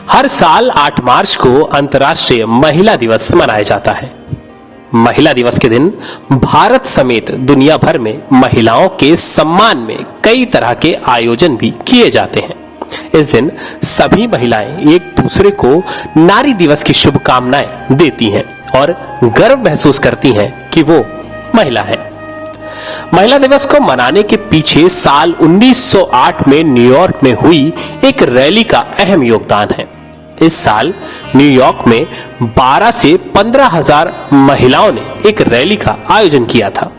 हर साल 8 मार्च को अंतर्राष्ट्रीय महिला दिवस मनाया जाता है। महिला दिवस के दिन भारत समेत दुनिया भर में महिलाओं के सम्मान में कई तरह के आयोजन भी किए जाते हैं। इस दिन सभी महिलाएं एक दूसरे को नारी दिवस की शुभकामनाएं देती हैं और गर्व महसूस करती हैं कि वो महिला है। महिला दिवस को मनाने के पीछे साल 1908 में न्यूयॉर्क में हुई एक रैली का अहम योगदान है। इस साल न्यूयॉर्क में 12 से 15,000 महिलाओं ने एक रैली का आयोजन किया था।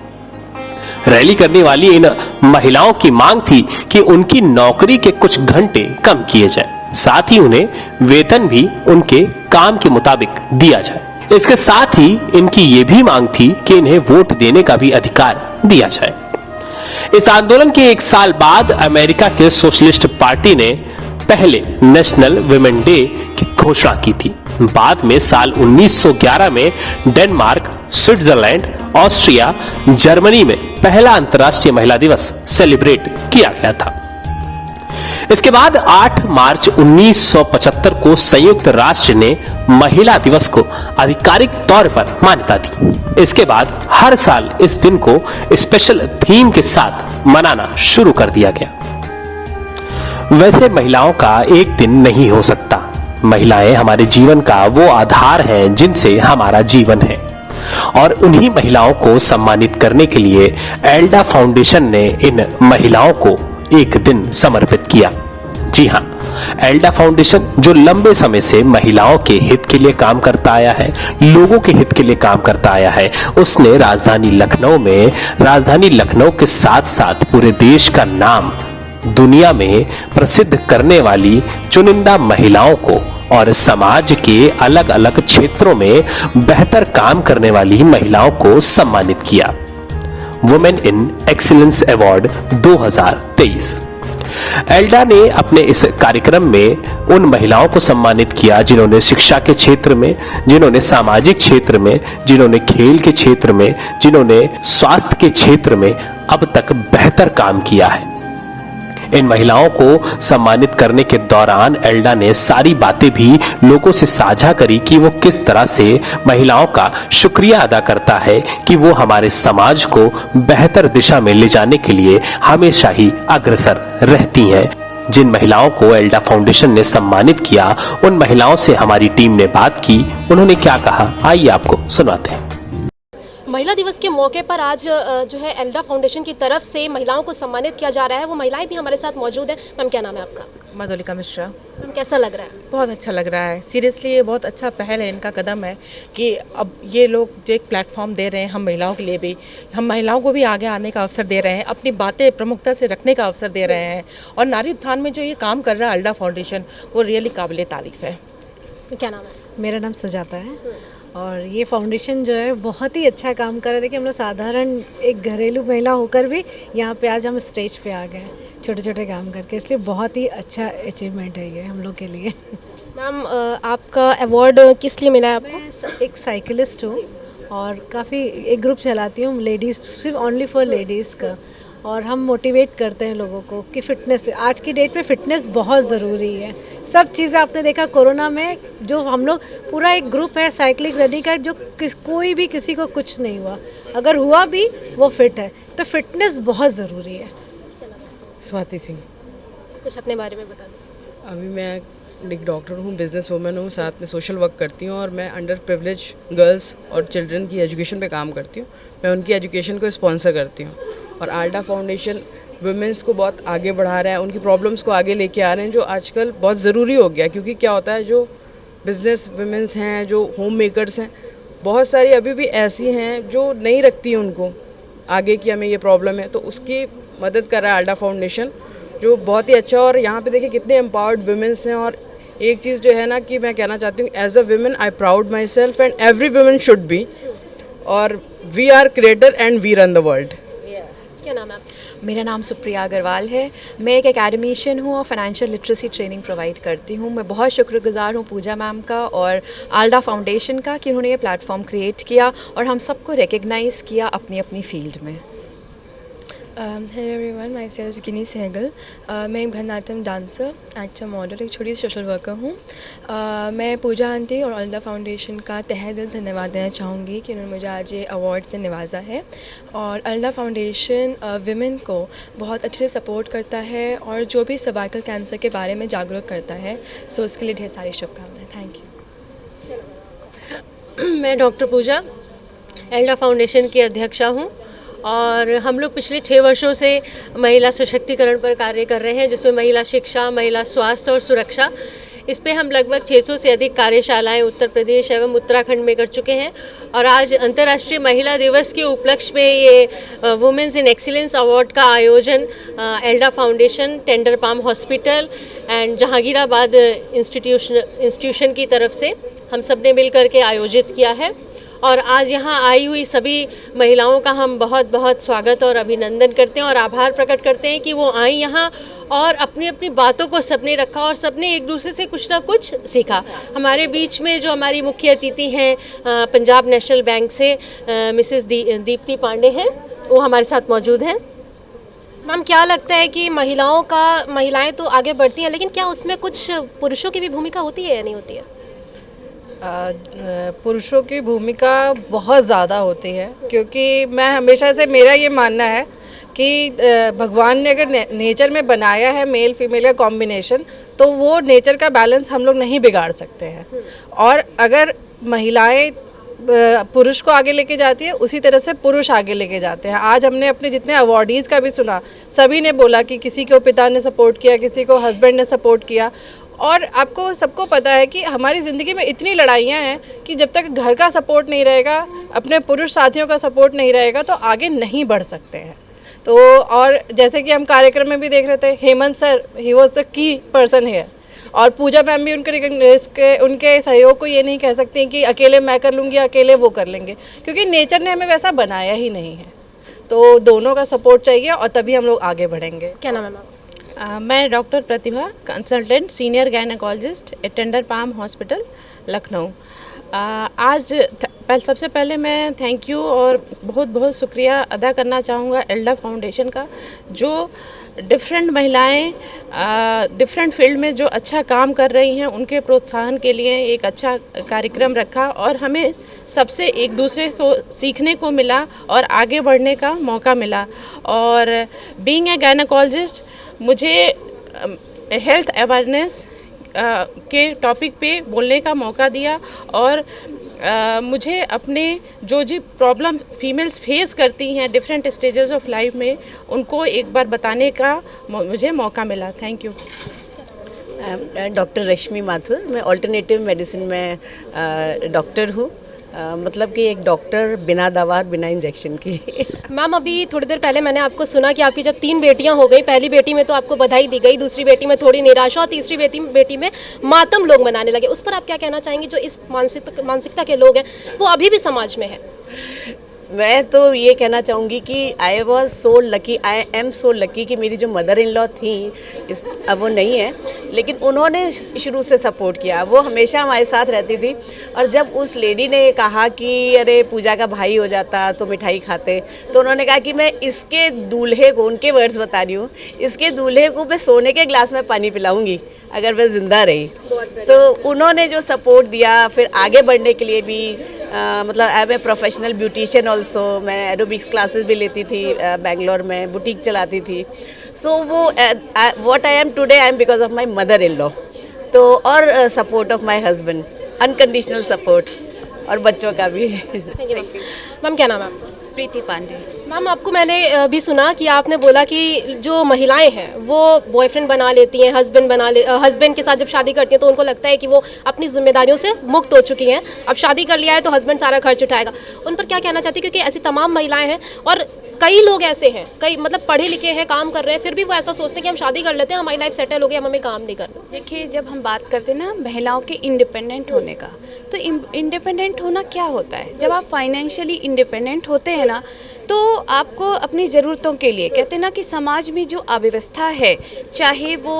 रैली करने वाली इन महिलाओं की मांग थी कि उनकी नौकरी के कुछ घंटे कम किए जाएं, साथ ही उन्हें वेतन भी उनके काम के मुताबिक दिया जाए। इसके साथ ही इनकी ये भी मांग थी कि इन्हें वोट देने का भी अधिकार दिया जाए। इस आंदोलन के एक साल बाद अमेरिका के सोशलिस्ट पार्टी ने पहले नेशनल वुमेन डे की घोषणा की थी। बाद में साल 1911 में डेनमार्क, स्विट्जरलैंड, ऑस्ट्रिया, जर्मनी में पहला अंतर्राष्ट्रीय महिला दिवस सेलिब्रेट किया गया था। इसके बाद 8 मार्च 1975 को संयुक्त राष्ट्र ने महिला दिवस को आधिकारिक तौर पर मान्यता दी। इसके बाद हर साल इस दिन को स्पेशल थीम के साथ मनाना शुरू कर दिया गया। वैसे महिलाओं का एक दिन नहीं हो सकता। महिलाएं हमारे जीवन का वो आधार हैं जिनसे हमारा जीवन है, और उन्हीं महिलाओं को सम्मानित करने के लिए एल्डा फाउंडेशन ने इन महिलाओं को एक दिन समर्पित किया। जी हाँ, एल्डा फाउंडेशन जो लंबे समय से महिलाओं के हित के लिए काम करता आया है, लोगों के हित के लिए काम करता आया है, उसने राजधानी लखनऊ के साथ साथ पूरे देश का नाम दुनिया में प्रसिद्ध करने वाली चुनिंदा महिलाओं को और समाज के अलग अलग क्षेत्रों में बेहतर काम करने वाली महिलाओं को सम्मानित किया। Women in excellence award 2023। एल्डा ने अपने इस कार्यक्रम में उन महिलाओं को सम्मानित किया जिन्होंने शिक्षा के क्षेत्र में, जिन्होंने सामाजिक क्षेत्र में, जिन्होंने खेल के क्षेत्र में, जिन्होंने स्वास्थ्य के क्षेत्र में अब तक बेहतर काम किया है। इन महिलाओं को सम्मानित करने के दौरान एल्डा ने सारी बातें भी लोगों से साझा करी कि वो किस तरह से महिलाओं का शुक्रिया अदा करता है कि वो हमारे समाज को बेहतर दिशा में ले जाने के लिए हमेशा ही अग्रसर रहती हैं। जिन महिलाओं को एल्डा फाउंडेशन ने सम्मानित किया, उन महिलाओं से हमारी टीम ने बात की। उन्होंने क्या कहा, आइए आपको सुनाते हैं। महिला दिवस के मौके पर आज जो है एल्डा फाउंडेशन की तरफ से महिलाओं को सम्मानित किया जा रहा है। वो महिलाएं भी हमारे साथ मौजूद हैं। मैम, क्या नाम है आपका? मधुलिका मिश्रा। मैम, कैसा लग रहा है? बहुत अच्छा लग रहा है। सीरियसली ये बहुत अच्छा पहल है, इनका कदम है कि अब ये लोग जो एक प्लेटफॉर्म दे रहे हैं हम महिलाओं के लिए भी, हम महिलाओं को भी आगे आने का अवसर दे रहे हैं, अपनी बातें प्रमुखता से रखने का अवसर दे रहे हैं। और नारी उत्थान में जो ये काम कर रहा है एल्डा फाउंडेशन, वो रियली काबिल तारीफ है। क्या नाम है? मेरा नाम सुजाता है और ये फाउंडेशन जो है बहुत ही अच्छा काम कर रहे थे कि हम लोग साधारण एक घरेलू महिला होकर भी यहाँ पे आज हम स्टेज पे आ गए छोटे छोटे काम करके, इसलिए बहुत ही अच्छा अचीवमेंट है ये हम लोग के लिए। मैम, आपका अवार्ड किस लिए मिला है आपको? मैं एक साइकिलिस्ट हूँ और काफ़ी एक ग्रुप चलाती हूँ लेडीज़, सिर्फ ओनली फॉर लेडीज़ का, और हम मोटिवेट करते हैं लोगों को कि फ़िटनेस, आज की डेट में फ़िटनेस बहुत ज़रूरी है। सब चीज़ें आपने देखा कोरोना में, जो हम लोग पूरा एक ग्रुप है साइकिलिंग रनिंग का, जो कोई भी किसी को कुछ नहीं हुआ, अगर हुआ भी वो फिट है, तो फिटनेस बहुत ज़रूरी है। स्वाति सिंह। कुछ अपने बारे में बता दीजिए। अभी मैं एक डॉक्टर हूँ, बिजनेस वूमेन हूँ, साथ में सोशल वर्क करती हूँ और मैं अंडर प्रिविलेज गर्ल्स और चिल्ड्रन की एजुकेशन पे काम करती हूँ। मैं उनकी एजुकेशन को स्पॉन्सर करती हूँ और एल्डा फाउंडेशन वुमेंस को बहुत आगे बढ़ा रहा है, उनकी प्रॉब्लम्स को आगे लेके आ रहे हैं, जो आजकल बहुत ज़रूरी हो गया। क्योंकि क्या होता है, जो बिज़नेस वुमेंस हैं, जो होम मेकर्स हैं, बहुत सारी अभी भी ऐसी हैं जो नहीं रखती हैं उनको आगे कि हमें ये प्रॉब्लम है, तो उसकी मदद कर रहा है एल्डा फाउंडेशन, जो बहुत ही अच्छा। और यहाँ पे देखिए कितने एम्पावर्ड वुमेंस हैं। और एक चीज़ जो है ना कि मैं कहना चाहती हूँ, as a women I proud myself and every women should be, और we are creator and we run the world. क्या नाम है? मेरा नाम सुप्रिया अग्रवाल है। मैं एक एकेडमिशियन हूँ और फाइनेंशियल लिटरेसी ट्रेनिंग प्रोवाइड करती हूँ। मैं बहुत शुक्रगुजार हूँ पूजा मैम का और एल्डा फाउंडेशन का कि उन्होंने ये प्लेटफॉर्म क्रिएट किया और हम सबको रिकग्नाइज़ किया अपनी अपनी फील्ड में। हेलो एवरीवन, माई सेल्फ गिनी सहगल। मैं एक भरतनाट्यम डांसर, एक्टर, मॉडल, एक छोटी सी सोशल वर्कर हूँ। मैं पूजा आंटी और अल्डा फाउंडेशन का तहे दिल धन्यवाद देना चाहूँगी कि उन्होंने मुझे आज ये अवार्ड से नवाजा है। और अल्डा फाउंडेशन विमेन को बहुत अच्छे से सपोर्ट करता है और जो भी सर्वाइकल कैंसर के बारे में जागरूक करता है, सो उसके लिए ढेर सारी शुभकामनाएँ। Thank you. मैं डॉक्टर पूजा एल्डा फाउंडेशन की अध्यक्षा हूँ और हम लोग पिछले 6 वर्षों से महिला सशक्तिकरण पर कार्य कर रहे हैं, जिसमें महिला शिक्षा, महिला स्वास्थ्य और सुरक्षा, इस पे हम लगभग 600 से अधिक कार्यशालाएं उत्तर प्रदेश एवं उत्तराखंड में कर चुके हैं। और आज अंतर्राष्ट्रीय महिला दिवस के उपलक्ष्य में ये वुमेन्स इन एक्सीलेंस अवार्ड का आयोजन Elda foundation, Tender Palm hospital and Jahangirabad institution की तरफ से हम सब ने मिल करके आयोजित किया है। और आज यहाँ आई हुई सभी महिलाओं का हम बहुत बहुत स्वागत और अभिनंदन करते हैं और आभार प्रकट करते हैं कि वो आई यहाँ और अपनी अपनी बातों को सबने रखा और सबने एक दूसरे से कुछ ना कुछ सीखा। हमारे बीच में जो हमारी मुख्य अतिथि हैं पंजाब नेशनल बैंक से मिसेस दीप्ति पांडे हैं, वो हमारे साथ मौजूद हैं। मैम, क्या लगता है कि महिलाएं तो आगे बढ़ती हैं, लेकिन क्या उसमें कुछ पुरुषों की भी भूमिका होती है या नहीं होती है? पुरुषों की भूमिका बहुत ज़्यादा होती है, क्योंकि मैं हमेशा से, मेरा ये मानना है कि भगवान ने अगर नेचर में बनाया है मेल फीमेल का कॉम्बिनेशन, तो वो नेचर का बैलेंस हम लोग नहीं बिगाड़ सकते हैं। और अगर महिलाएं पुरुष को आगे लेके जाती है, उसी तरह से पुरुष आगे लेके जाते हैं। आज हमने अपने जितने अवॉर्डीज़ का भी सुना, सभी ने बोला कि किसी को पिता ने सपोर्ट किया, किसी को हस्बैंड ने सपोर्ट किया। और आपको सबको पता है कि हमारी ज़िंदगी में इतनी लड़ाइयाँ हैं कि जब तक घर का सपोर्ट नहीं रहेगा, अपने पुरुष साथियों का सपोर्ट नहीं रहेगा, तो आगे नहीं बढ़ सकते हैं। तो और जैसे कि हम कार्यक्रम में भी देख रहे थे, Hemant sir, he was the key person है, और पूजा मैम भी उनके सहयोग को ये नहीं कह सकती कि अकेले मैं कर लूँगी, अकेले वो कर लेंगे, क्योंकि नेचर ने हमें वैसा बनाया ही नहीं है। तो दोनों का सपोर्ट चाहिए और तभी हम लोग आगे बढ़ेंगे। क्या नाम है मैम? मैं doctor Pratibha, consultant senior gynaecologist at Tender Palm hospital, Lucknow. आज सबसे पहले मैं थैंक यू और बहुत बहुत शुक्रिया अदा करना चाहूँगा एल्डा फाउंडेशन का, जो डिफरेंट महिलाएं डिफरेंट फील्ड में जो अच्छा काम कर रही हैं, उनके प्रोत्साहन के लिए एक अच्छा कार्यक्रम रखा और हमें सबसे एक दूसरे को सीखने को मिला और आगे बढ़ने का मौका मिला। और बीइंग ए गायनेकोलॉजिस्ट, मुझे हेल्थ अवेयरनेस के टॉपिक पे बोलने का मौका दिया और मुझे अपने जो प्रॉब्लम फीमेल्स फेस करती हैं डिफरेंट स्टेजेस ऑफ लाइफ में, उनको एक बार बताने का मुझे मौका मिला। Thank you. डॉक्टर रश्मि माथुर, मैं ऑल्टरनेटिव मेडिसिन में डॉक्टर हूँ। मतलब कि एक डॉक्टर बिना दवा, बिना इंजेक्शन की। मैम, अभी थोड़ी देर पहले मैंने आपको सुना कि आपकी जब 3 बेटियां हो गई, पहली बेटी में तो आपको बधाई दी गई, दूसरी बेटी में थोड़ी निराशा और तीसरी बेटी में मातम लोग मनाने लगे। उस पर आप क्या कहना चाहेंगे? जो इस मानसिकता के लोग हैं वो अभी भी समाज में है। मैं तो ये कहना चाहूँगी कि I was so lucky, I am so lucky कि मेरी जो मदर इन लॉ थी, अब वो नहीं है, लेकिन उन्होंने शुरू से सपोर्ट किया। वो हमेशा हमारे साथ रहती थी। और जब उस लेडी ने कहा कि अरे पूजा का भाई हो जाता तो मिठाई खाते, तो उन्होंने कहा कि मैं इसके दूल्हे को, उनके वर्ड्स बता रही हूँ, इसके दूल्हे को मैं सोने के गिलास में पानी पिलाऊंगी अगर वह ज़िंदा रही। तो उन्होंने जो सपोर्ट दिया, फिर आगे बढ़ने के लिए भी मतलब I am a professional beautician also. मैं एरोबिक्स क्लासेस भी लेती थी, बेंगलोर में बुटीक चलाती थी। सो वो what I am today, I am because of my mother in law. तो और support of my husband, unconditional support, और बच्चों का भी। मैम, क्या नाम है आपका? प्रीति पांडे। मैम, आपको मैंने भी सुना कि आपने बोला कि जो महिलाएं हैं वो बॉयफ्रेंड बना लेती हैं, हस्बैंड के साथ जब शादी करती हैं तो उनको लगता है कि वो अपनी जिम्मेदारियों से मुक्त हो चुकी हैं, अब शादी कर लिया है तो हस्बैंड सारा खर्च उठाएगा। उन पर क्या कहना चाहती है? क्योंकि ऐसी तमाम महिलाएं हैं और कई लोग ऐसे हैं, कई मतलब पढ़े लिखे हैं, काम कर रहे हैं, फिर भी वो ऐसा सोचते हैं कि हम शादी कर लेते हैं, हमारी लाइफ सेटल हो गई, हम हमें काम नहीं करना। देखिए, जब हम बात करते हैं ना महिलाओं के इंडिपेंडेंट होने का, तो इंडिपेंडेंट होना क्या होता है? जब आप फाइनेंशियली इंडिपेंडेंट होते हैं ना, तो आपको अपनी ज़रूरतों के लिए, कहते हैं ना कि समाज में जो अव्यवस्था है, चाहे वो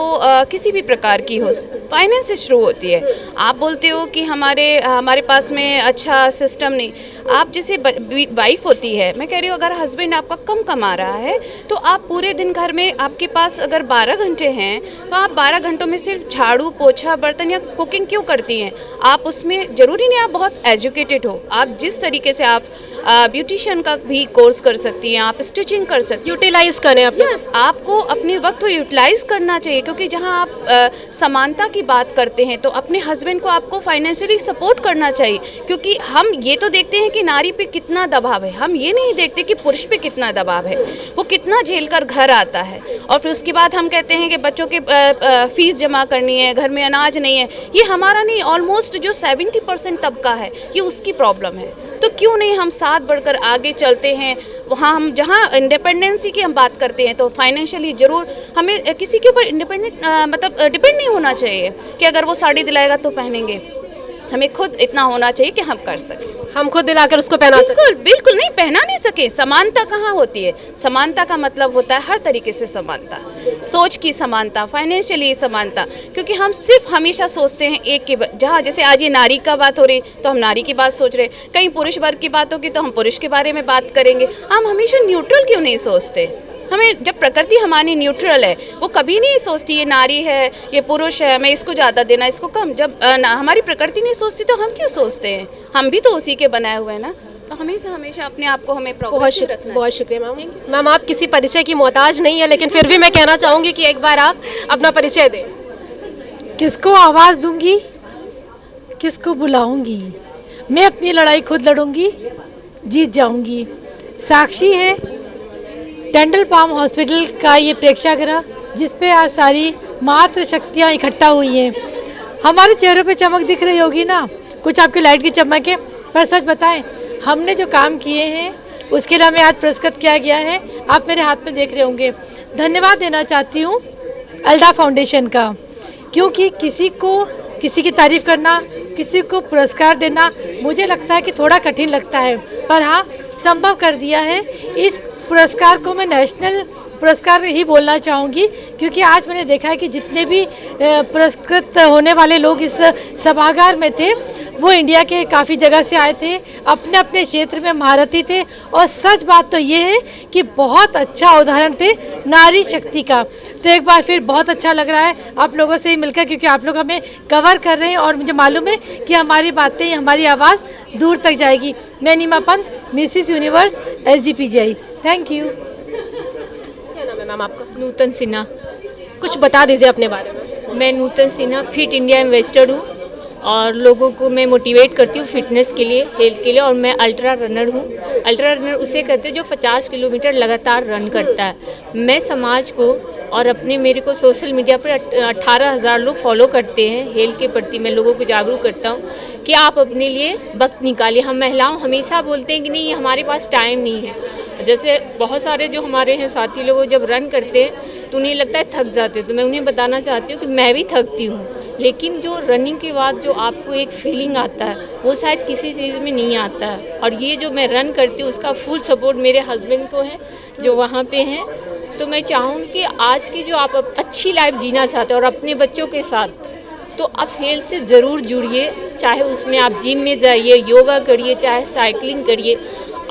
किसी भी प्रकार की हो, फाइनेंस से शुरू होती है। आप बोलते हो कि हमारे पास में अच्छा सिस्टम नहीं। आप जैसे वाइफ होती है, मैं कह रही हूँ, अगर हस्बैंड आपका कम कमा रहा है, तो आप पूरे दिन घर में आपके पास अगर 12 घंटे हैं तो आप 12 घंटों में सिर्फ झाड़ू पोछा बर्तन या कुकिंग क्यों करती हैं? आप उसमें ज़रूरी नहीं आप बहुत एजुकेटेड हो, आप जिस तरीके से आप ब्यूटिशियन का भी कोर्स कर सकती हैं, आप स्टिचिंग कर सकती हैं, यूटिलाइज करें अपने यस आपको अपने वक्त को यूटिलाइज करना चाहिए। क्योंकि जहां आप समानता की बात करते हैं तो अपने हस्बैंड को आपको फाइनेंशियली सपोर्ट करना चाहिए। क्योंकि हम ये तो देखते हैं कि नारी पे कितना दबाव है, हम ये नहीं देखते कि पुरुष पे कितना दबाव है, वो कितना झेल कर घर आता है और फिर उसके बाद हम कहते हैं कि बच्चों की फीस जमा करनी है, घर में अनाज नहीं है। ये हमारा नहीं, ऑलमोस्ट जो 70% तबका है ये उसकी प्रॉब्लम है। तो क्यों नहीं हम साथ बढ़कर आगे चलते हैं। वहाँ हम जहाँ इंडिपेंडेंसी की हम बात करते हैं तो फाइनेंशियली ज़रूर हमें किसी के ऊपर इंडिपेंडेंट मतलब डिपेंड नहीं होना चाहिए कि अगर वो साड़ी दिलाएगा तो पहनेंगे। हमें खुद इतना होना चाहिए कि हम कर सकें, हम खुद दिलाकर उसको पहना सकें। बिल्कुल बिल्कुल नहीं पहना नहीं सके। समानता कहाँ होती है? समानता का मतलब होता है हर तरीके से समानता, सोच की समानता, फाइनेंशियली समानता। क्योंकि हम सिर्फ हमेशा सोचते हैं एक के जहाँ जैसे आज ये नारी का बात हो रही तो हम नारी की बात सोच रहे, कहीं पुरुष वर्ग की बात होगी तो हम पुरुष के बारे में बात करेंगे। हम हमेशा न्यूट्रल क्यों नहीं सोचते? हमें जब प्रकृति हमारी न्यूट्रल है, वो कभी नहीं सोचती ये नारी है ये पुरुष है, हमें इसको ज़्यादा देना इसको कम। जब हमारी प्रकृति नहीं सोचती तो हम क्यों सोचते हैं? हम भी तो उसी के बनाए हुए हैं ना। तो हमेशा अपने आप को हमें बहुत शुक्रिया मैम। मैम आप किसी परिचय की मोहताज नहीं है, लेकिन फिर भी मैं कहना चाहूँगी कि एक बार आप अपना परिचय दें। किसको आवाज़ दूंगी, किसको बुलाऊंगी, मैं अपनी लड़ाई खुद लड़ूंगी, जीत जाऊंगी। साक्षी है टेंडल पाम हॉस्पिटल का ये प्रेक्षागृह जिस पे आज सारी मातृ शक्तियाँ इकट्ठा हुई हैं। हमारे चेहरों पे चमक दिख रही होगी ना, कुछ आपकी लाइट की चमक है, पर सच बताएं हमने जो काम किए हैं उसके लिए हमें आज पुरस्कृत किया गया है। आप मेरे हाथ में देख रहे होंगे। धन्यवाद देना चाहती हूँ अल्डा फाउंडेशन का, क्योंकि किसी को किसी की तारीफ़ करना, किसी को पुरस्कार देना मुझे लगता है कि थोड़ा कठिन लगता है, पर हाँ संभव कर दिया है। इस पुरस्कार को मैं नेशनल पुरस्कार ही बोलना चाहूँगी, क्योंकि आज मैंने देखा है कि जितने भी पुरस्कृत होने वाले लोग इस सभागार में थे वो इंडिया के काफ़ी जगह से आए थे, अपने अपने क्षेत्र में महारथी थे। और सच बात तो ये है कि बहुत अच्छा उदाहरण थे नारी शक्ति का। तो एक बार फिर बहुत अच्छा लग रहा है आप लोगों से ही मिलकर, क्योंकि आप लोग हमें कवर कर रहे हैं और मुझे मालूम है कि हमारी बातें, हमारी आवाज़ दूर तक जाएगी। मैं Neema Pant, Mrs Universe SGPGI। Thank you. क्या नाम है मैम आपका? नूतन सिन्हा। कुछ बता दीजिए अपने बारे में। मैं नूतन सिन्हा फिट इंडिया इन्वेस्टर हूँ और लोगों को मैं मोटिवेट करती हूँ फिटनेस के लिए, हेल्थ के लिए। और मैं अल्ट्रा रनर हूँ। अल्ट्रा रनर उसे कहते हैं जो 50 किलोमीटर लगातार रन करता है। मैं समाज को और अपने मेरे को सोशल मीडिया पर 18,000 लोग फॉलो करते हैं। हेल्थ के प्रति मैं लोगों को जागरूक करता हूँ कि आप अपने लिए वक्त निकालिए। हम महिलाओं हमेशा बोलते हैं कि नहीं हमारे पास टाइम नहीं है। जैसे बहुत सारे जो हमारे हैं साथी लोग जब रन करते हैं तो उन्हें लगता है थक जाते हैं, तो मैं उन्हें बताना चाहती हूँ कि मैं भी थकती हूँ, लेकिन जो रनिंग के बाद जो आपको एक फीलिंग आता है वो शायद किसी चीज़ में नहीं आता है। और ये जो मैं रन करती हूँ उसका फुल सपोर्ट मेरे हस्बैंड को है जो वहाँ पे हैं। तो मैं चाहूँगी कि आज की जो आप अच्छी लाइफ जीना चाहते हैं और अपने बच्चों के साथ, तो आप हेल्थ से ज़रूर जुड़िए। चाहे उसमें आप जिम में जाइए, योगा करिए, चाहे साइकिलिंग करिए।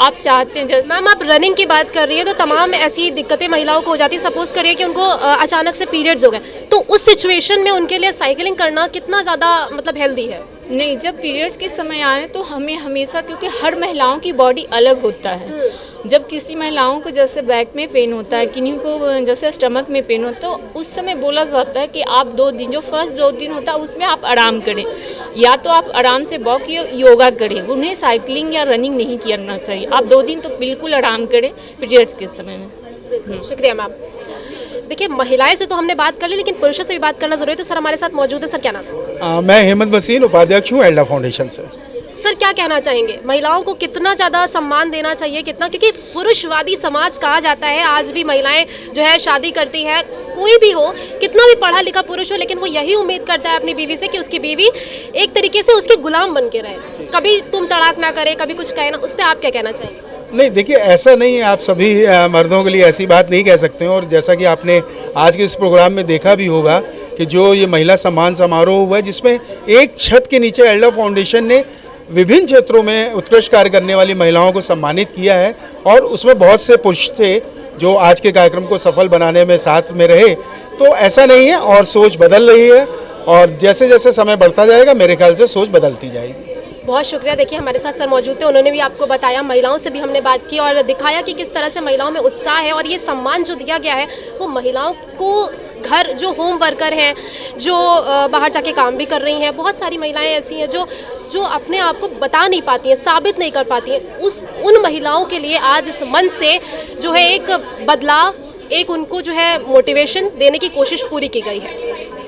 आप चाहते हैं जैसे मैम आप रनिंग की बात कर रही हैं तो तमाम ऐसी दिक्कतें महिलाओं को हो जाती है। सपोज करिए कि उनको अचानक से पीरियड्स हो गए, तो उस सिचुएशन में उनके लिए साइकिलिंग करना कितना ज़्यादा मतलब हेल्दी है? नहीं, जब पीरियड्स के समय आए तो हमें हमेशा, क्योंकि हर महिलाओं की बॉडी अलग होता है। जब किसी महिलाओं को जैसे बैक में पेन होता है, किन्हीं को जैसे स्टमक में पेन होता है, तो उस समय बोला जाता है कि आप 2 दिन, जो फर्स्ट 2 दिन होता है उसमें आप आराम करें, या तो आप आराम से वॉक या योगा करें। उन्हें साइकिलिंग या रनिंग नहीं करना चाहिए। आप 2 दिन तो बिल्कुल आराम करें पीरियड्स के समय में। शुक्रिया मैम। देखिए महिलाएं से तो हमने बात कर ली, लेकिन पुरुषों से भी बात करना जरूरी है। तो सर हमारे साथ मौजूद है, सर क्या नाम? मैं हेमंत मसीन, उपाध्यक्ष हूँ एल्डा फाउंडेशन से। सर क्या कहना चाहेंगे, महिलाओं को कितना ज़्यादा सम्मान देना चाहिए, कितना? क्योंकि पुरुषवादी समाज कहा जाता है, आज भी महिलाएं जो है शादी करती है, कोई भी हो, कितना भी पढ़ा लिखा पुरुष हो, लेकिन वो यही उम्मीद करता है अपनी बीवी से कि उसकी बीवी एक तरीके से उसके गुलाम बन के रहे, कभी तुम तड़ाक ना करे, कभी कुछ कहे ना। उस पर आप क्या कहना चाहेंगे? नहीं, देखिए ऐसा नहीं है, आप सभी मर्दों के लिए ऐसी बात नहीं कह सकते हैं। और जैसा कि आपने आज के इस प्रोग्राम में देखा भी होगा कि जो ये महिला सम्मान समारोह हुआ है, जिसमें एक छत के नीचे एल्डा फाउंडेशन ने विभिन्न क्षेत्रों में उत्कृष्ट कार्य करने वाली महिलाओं को सम्मानित किया है और उसमें बहुत से पुरुष थे जो आज के कार्यक्रम को सफल बनाने में साथ में रहे। तो ऐसा नहीं है और सोच बदल रही है और जैसे जैसे समय बढ़ता जाएगा मेरे ख्याल से सोच बदलती जाएगी। बहुत शुक्रिया। देखिए हमारे साथ सर मौजूद थे, उन्होंने भी आपको बताया, महिलाओं से भी हमने बात की और दिखाया कि किस तरह से महिलाओं में उत्साह है और ये सम्मान जो दिया गया है वो महिलाओं को घर जो होम वर्कर हैं, जो बाहर जाके काम भी कर रही हैं, बहुत सारी महिलाएं ऐसी हैं जो अपने आप को बता नहीं पाती हैं, साबित नहीं कर पाती हैं, उन महिलाओं के लिए आज इस मंच से जो है एक बदलाव, एक उनको जो है मोटिवेशन देने की कोशिश पूरी की गई है।